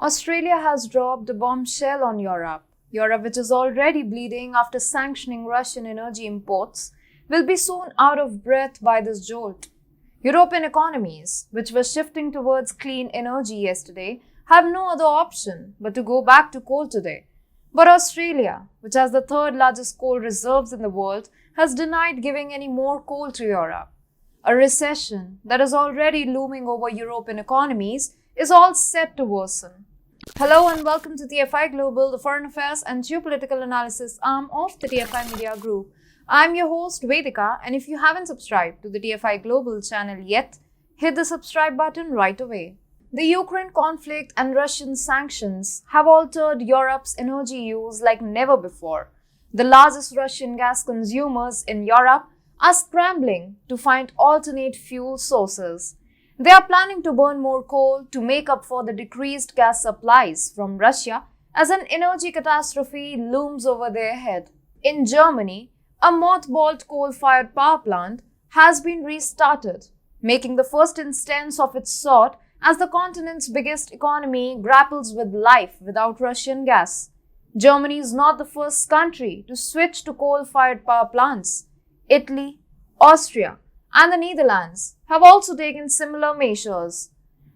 Australia has dropped a bombshell on Europe. Europe, which is already bleeding after sanctioning Russian energy imports, will be soon out of breath by this jolt. European economies, which were shifting towards clean energy yesterday, have no other option but to go back to coal today. But Australia, which has the third largest coal reserves in the world, has denied giving any more coal to Europe. A recession that is already looming over European economies is all set to worsen. Hello and welcome to TFI Global, the foreign affairs and geopolitical analysis arm of the TFI Media Group. I'm your host Vedika, and if you haven't subscribed to the TFI Global channel yet, hit the subscribe button right away. The Ukraine conflict and Russian sanctions have altered Europe's energy use like never before. The largest Russian gas consumers in Europe are scrambling to find alternate fuel sources. They are planning to burn more coal to make up for the decreased gas supplies from Russia as an energy catastrophe looms over their head. In Germany, a mothballed coal-fired power plant has been restarted, making the first instance of its sort as the continent's biggest economy grapples with life without Russian gas. Germany is not the first country to switch to coal-fired power plants. Italy, Austria, and the Netherlands have also taken similar measures.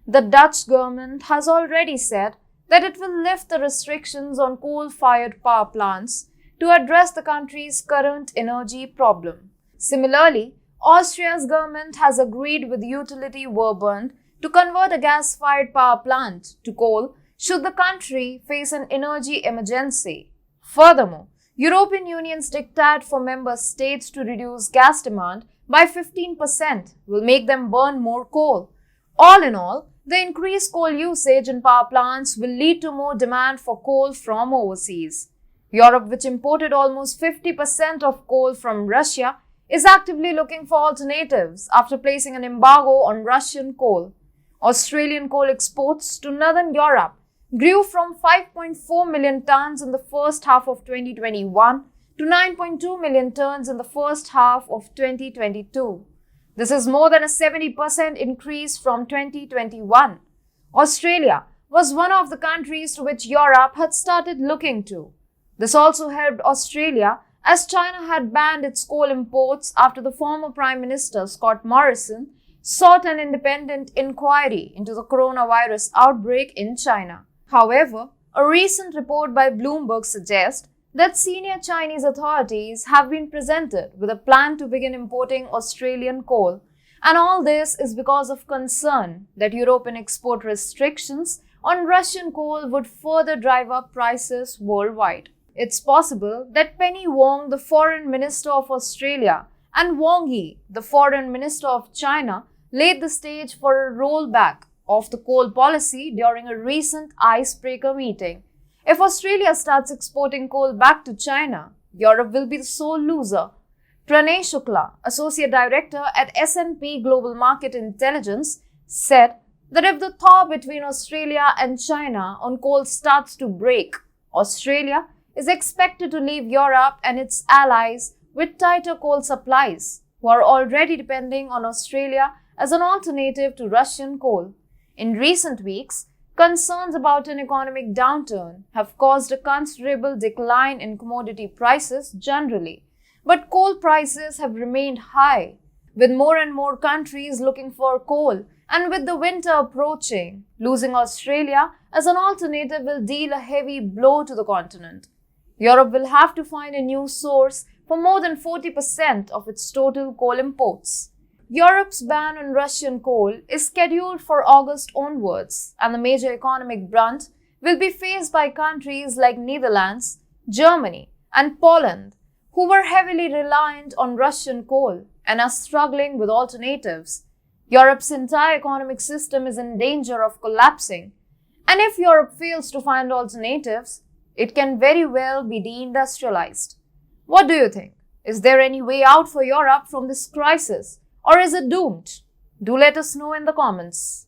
The Dutch government has already said that it will lift the restrictions on coal-fired power plants to address the country's current energy problem. Similarly, Austria's government has agreed with utility Verbund to convert a gas-fired power plant to coal should the country face an energy emergency. Furthermore, European Union's diktat for member states to reduce gas demand by 15% will make them burn more coal. All in all, the increased coal usage in power plants will lead to more demand for coal from overseas. Europe, which imported almost 50% of coal from Russia, is actively looking for alternatives after placing an embargo on Russian coal. Australian coal exports to Northern Europe grew from 5.4 million tons in the first half of 2021 to 9.2 million tons in the first half of 2022. This is more than a 70% increase from 2021. Australia was one of the countries to which Europe had started looking to. This also helped Australia as China had banned its coal imports after the former Prime Minister Scott Morrison sought an independent inquiry into the coronavirus outbreak in China. However, a recent report by Bloomberg suggests that senior Chinese authorities have been presented with a plan to begin importing Australian coal, and all this is because of concern that European export restrictions on Russian coal would further drive up prices worldwide. It's possible that Penny Wong, the Foreign Minister of Australia, and Wang Yi, the Foreign Minister of China, laid the stage for a rollback of the coal policy during a recent icebreaker meeting. If Australia starts exporting coal back to China, Europe will be the sole loser. Pranay Shukla, Associate Director at S&P Global Market Intelligence, said that if the thaw between Australia and China on coal starts to break, Australia is expected to leave Europe and its allies with tighter coal supplies, who are already depending on Australia as an alternative to Russian coal. In recent weeks, concerns about an economic downturn have caused a considerable decline in commodity prices generally, but coal prices have remained high. With more and more countries looking for coal and with the winter approaching, losing Australia as an alternative will deal a heavy blow to the continent. Europe will have to find a new source for more than 40% of its total coal imports. Europe's ban on Russian coal is scheduled for August onwards, and the major economic brunt will be faced by countries like Netherlands, Germany, and Poland, who were heavily reliant on Russian coal and are struggling with alternatives. Europe's entire economic system is in danger of collapsing, and if Europe fails to find alternatives, it can very well be deindustrialized. What do you think? Is there any way out for Europe from this crisis? Or is it doomed? Do let us know in the comments.